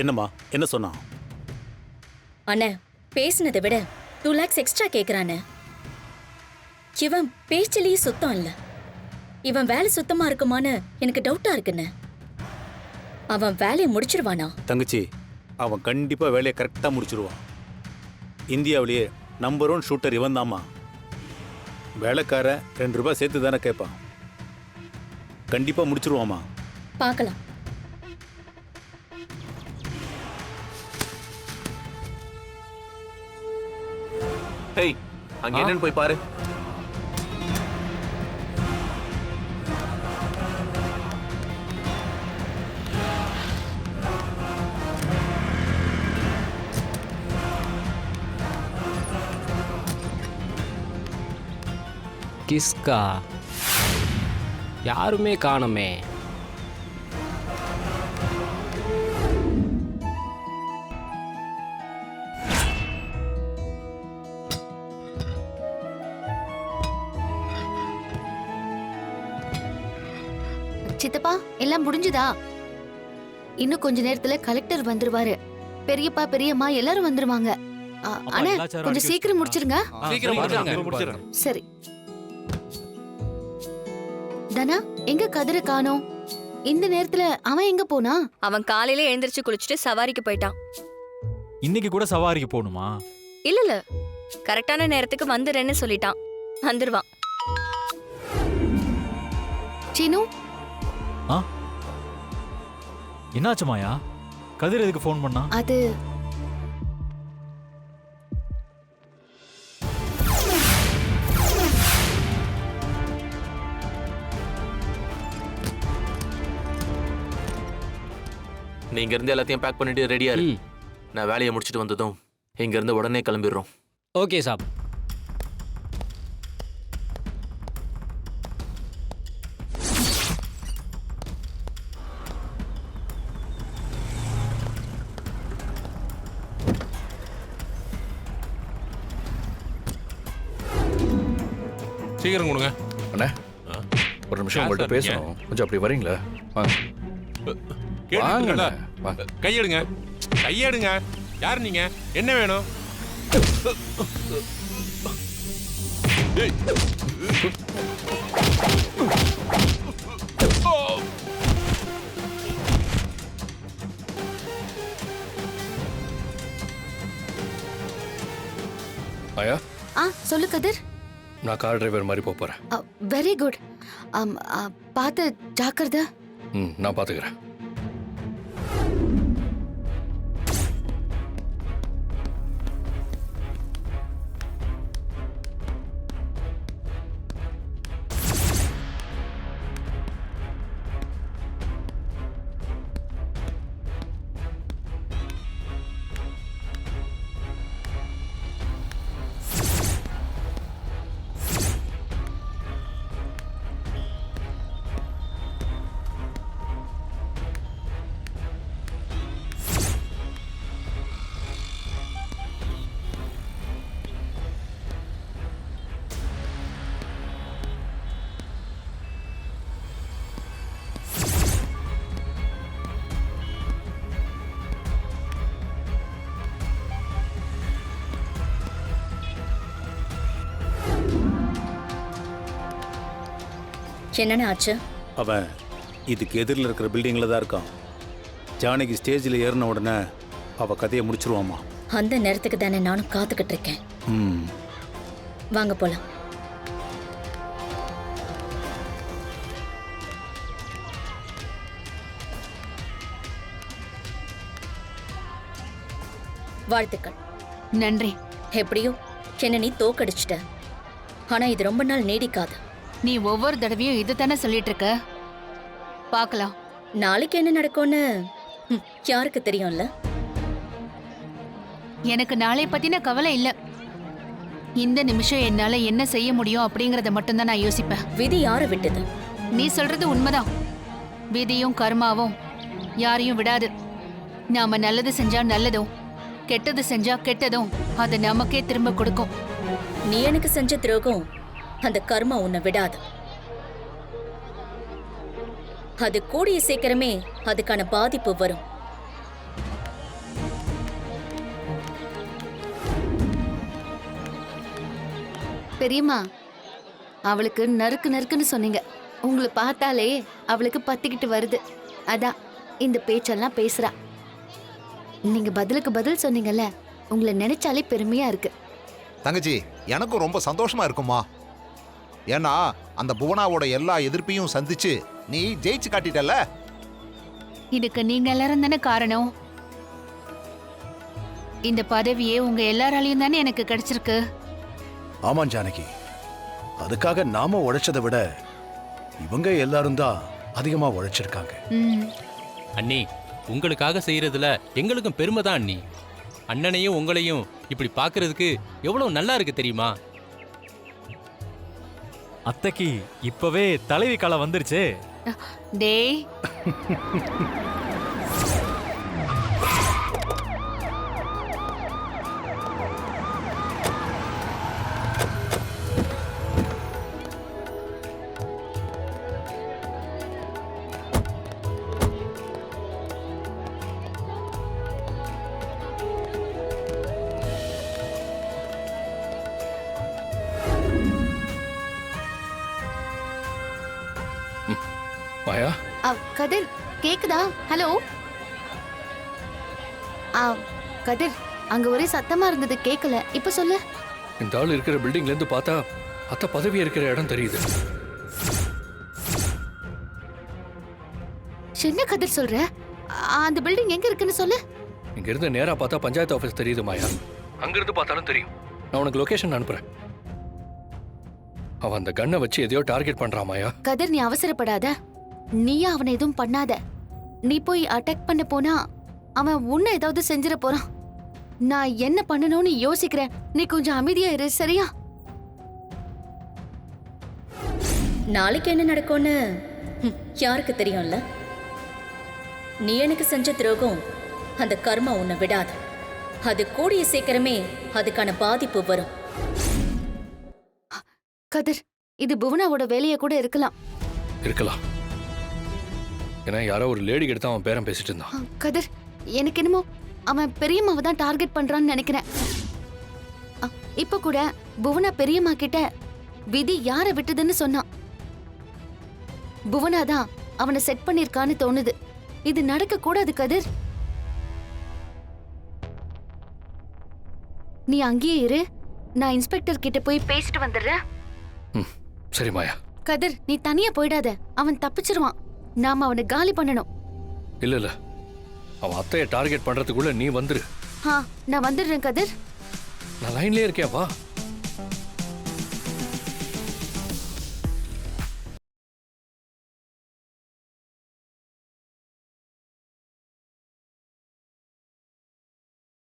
என்னம்மா, என்ன சொன்னான்? அண்ணே, பேசினதை விட 2 lakhs எக்ஸ்ட்ரா கேக்குறானே. இவன் பேச்சிலேயே சுத்தம் இல்ல. இவன் வேலை சுத்தமா இருக்குமான்னு எனக்கு டவுட்டா இருக்குன்னு. அவன் வேலையை முடிச்சிருவானா? தங்கச்சி, அவன் கண்டிப்பா வேலையை கரெக்டா முடிச்சிருவான். இந்தியாவிலேயே நம்பர் 1 ஷூட்டர் இவன் தாம்மா. வேலைக்கார 2 ரூபாய் சேர்த்து தானே கேட்பான். கண்டிப்பா முடிச்சிருவாமா. பார்க்கலாம். ஹேய், அங்க என்னன்னு போய் பாரு. கிஸ்கா யாருமே காணுமே. சித்தப்பா, எல்லாம் முடிஞ்சுதா? இன்னும் கொஞ்ச நேரத்துல கலெக்டர் வந்துருவாரு. பெரியப்பா பெரியம்மா எல்லாரும் வந்துருவாங்க. அண்ணா, கொஞ்சம் சீக்கிரம் முடிச்சிருங்க. சரி. தனா, எங்க கதிர காணோம்? இந்த நேரத்துல அவன் எங்க போனா? அவன் காலையில எழுந்திருச்சு குளிச்சுட்டு சவாரிக்கு போயிட்டான். இன்னைக்கு கூட சவாரிக்கு போகணுமா? இல்ல கரெக்டான நேரத்துக்கு வந்துடுறேன்னு சொல்லிட்டான். வந்துருவான். சீனு, என்னாச்சு மாயா? கதிர் எதுக்கு ஃபோன் பண்ணா? அது நீங்க இருந்து எல்லாத்தையும் பேக் பண்ணிட்டு ரெடியா இரு. நான் வேலையை முடிச்சிட்டு வந்ததும் இங்க இருந்து உடனே கிளம்பிடுறோம். ஓகே சாப். சீக்கிரம் கொடுங்க. அண்ணா, ஒரு நிமிஷம் உங்கள்கிட்ட பேசணும். கொஞ்சம் அப்படி வரீங்களா? கேட்டுங்களா? கையெடுங்க, கையெடுங்க. யார் நீங்க? என்ன வேணும்? ஆயா, சொல்லு கதிர். நான் கார் டிரைவர் மாதிரி போறேன். Very good. பார்த்து ஜாக்கிரதை. நான் பாத்துக்கிறேன். என்னன்னு ஆச்சு? அவன் இதுக்கு எதிரில் இருக்கிற பில்டிங்கில் தான் இருக்கான். ஜானகி ஸ்டேஜில் ஏறின உடனே அவள் கதையை முடிச்சிருவாமா. அந்த நேரத்துக்கு தானே நானும் காத்துக்கிட்டு இருக்கேன். வாங்க போலாம். வாழ்த்துக்கள். நன்றி. எப்படியோ என்ன நீ தோக்கடிச்சிட்ட. ஆனா இது ரொம்ப நாள் நீடிக்காது. நீ ஒவ்வொரு தடவையும் இது தானே சொல்லிட்டு இருக்க. பார்க்கலாம் நாளைக்கு என்ன நடக்கும்னு யாருக்கு தெரியும்ல. எனக்கு நாளை பத்தின கவலை இல்ல. இந்த நிமிஷம் என்னால என்ன செய்ய முடியும் அப்படிங்கறத மட்டும்தான் நான் யோசிப்பேன். விதி யாரை விட்டது? நீ சொல்றது உண்மைதான். விதியும் கர்மாவும் யாரையும் விடாது. நாம நல்லது செஞ்சா நல்லதும், கெட்டது செஞ்சா கெட்டதும் அது நமக்கே திரும்ப கொடுக்கும். நீ எனக்கு செஞ்ச துரோகம் அந்த கர்மா உன்னை விடாது. அது கூடிய சீக்கிரமே அதுக்கான பாதிப்பு வரும். பெரியம்மா, அவளுக்கு நறுக்கு நறுக்குன்னு சொன்னீங்க. உங்களை பார்த்தாலே அவளுக்கு பத்திக்கிட்டு வருது. அதான் இந்த பேச்செல்லாம் பேசுறா. நீங்க பதிலுக்கு பதில் சொன்னீங்கல்ல, உங்களை நினைச்சாலே பெருமையா இருக்கு. தங்கச்சி, எனக்கும் ரொம்ப சந்தோஷமா இருக்குமா. ஏன்னா அந்த புவனாவோட எல்லா எதிர்ப்பையும் சந்திச்சு நீ ஜெயிச்சு காட்டிட்டல. இதுக்கு நீங்க எல்லாரும் தானே காரணம். இந்த பதவியே உங்க எல்லாராலையும் தானே எனக்கு கிடைச்சிருக்கு. ஆமா ஜானகி, அதுக்காக நாம உழைச்சதை விட இவங்க எல்லாரும் தான் அதிகமா உழைச்சிருக்காங்க. அண்ணி, உங்களுக்காக செய்யறதுல எங்களுக்கும் பெருமை தான் அண்ணி. அண்ணனையும் உங்களையும் இப்படி பார்க்கிறதுக்கு எவ்வளவு நல்லா இருக்கு தெரியுமா? அத்தைக்கு இப்பவே தலைவி காலம் வந்துருச்சு. டேய், மாயா, கதிர் கேக்குதா? ஹலோ. கதிர், அங்க ஒரே சத்தமா இருந்தது, கேட்கல. இப்ப சொல்லு. இந்த ஆள் இருக்கிற பில்டிங்ல இருந்து பார்த்தா அத்தை பதவி இருக்கிற இடம் தெரியுது. என்ன கதிர் சொல்ற? அந்த பில்டிங் எங்க இருக்குன்னு சொல்லு. இங்க இருந்து நேரா பார்த்தா பஞ்சாயத்து ஆபீஸ் தெரியுது மாயா. அங்க இருந்து பார்த்தாலும் தெரியும். நான் உனக்கு லொகேஷன் அனுப்புறேன். அவன் அந்த கண்ணை வச்சு எதையோ டார்கெட் பண்றான் மாயா. கதிர், நீ அவசரப்படாத. நீயா அவனை எதுவும் பண்ணாத. நீ போய் அட்டாக் பண்ண போனா அவன் உன்னை ஏதாவது செஞ்சிட போறான். நான் என்ன பண்ணணும்னு யோசிக்கிறேன். நீ கொஞ்சம் அமைதியா இரு, சரியா? நாளைக்கு என்ன நடக்கும்னு யாருக்கு தெரியும்ல? நீ எனக்கு செஞ்ச துரோகம், அந்த கர்மா உன்னை விடாது. அது கூடிய சீக்கிரமே அதுக்கான பாதிப்பு வரும். கதிர், இது புவனாவோட வேலையா கூட இருக்கலாம். இருக்கலாம். ஏன்னா யாரோ ஒரு லேடி கிட்ட அவன் பேரம் பேசிட்டு இருந்தான். கதிர், எனக்கு என்னமோ அவன் பெரியம்மாவை தான் டார்கெட் பண்றான்னு நினைக்கிறேன். இப்ப கூட புவனா பெரியம்மா கிட்ட விதி யாரை விட்டுதுன்னு சொன்னான். புவனா தான் அவனை செட் பண்ணிருக்கான்னு தோணுது. இது நடக்க கூடாது கதிர். நீ அங்கேயே இரு. நான் இன்ஸ்பெக்டர் கிட்ட போய் பேசிட்டு வந்துடுறேன். சரி மாயா. கதிர், நீ தனியா போயிடாத. அவன் தப்பிச்சிருவான். நாம அவனை காலி பண்ணணும். இல்ல இல்ல, அவன் அத்தையை டார்கெட் பண்றதுக்குள்ள நீ வந்துரு. நான் வந்துடுறேன் கதிர். நான் லைன்லயே இருக்கேன், வா.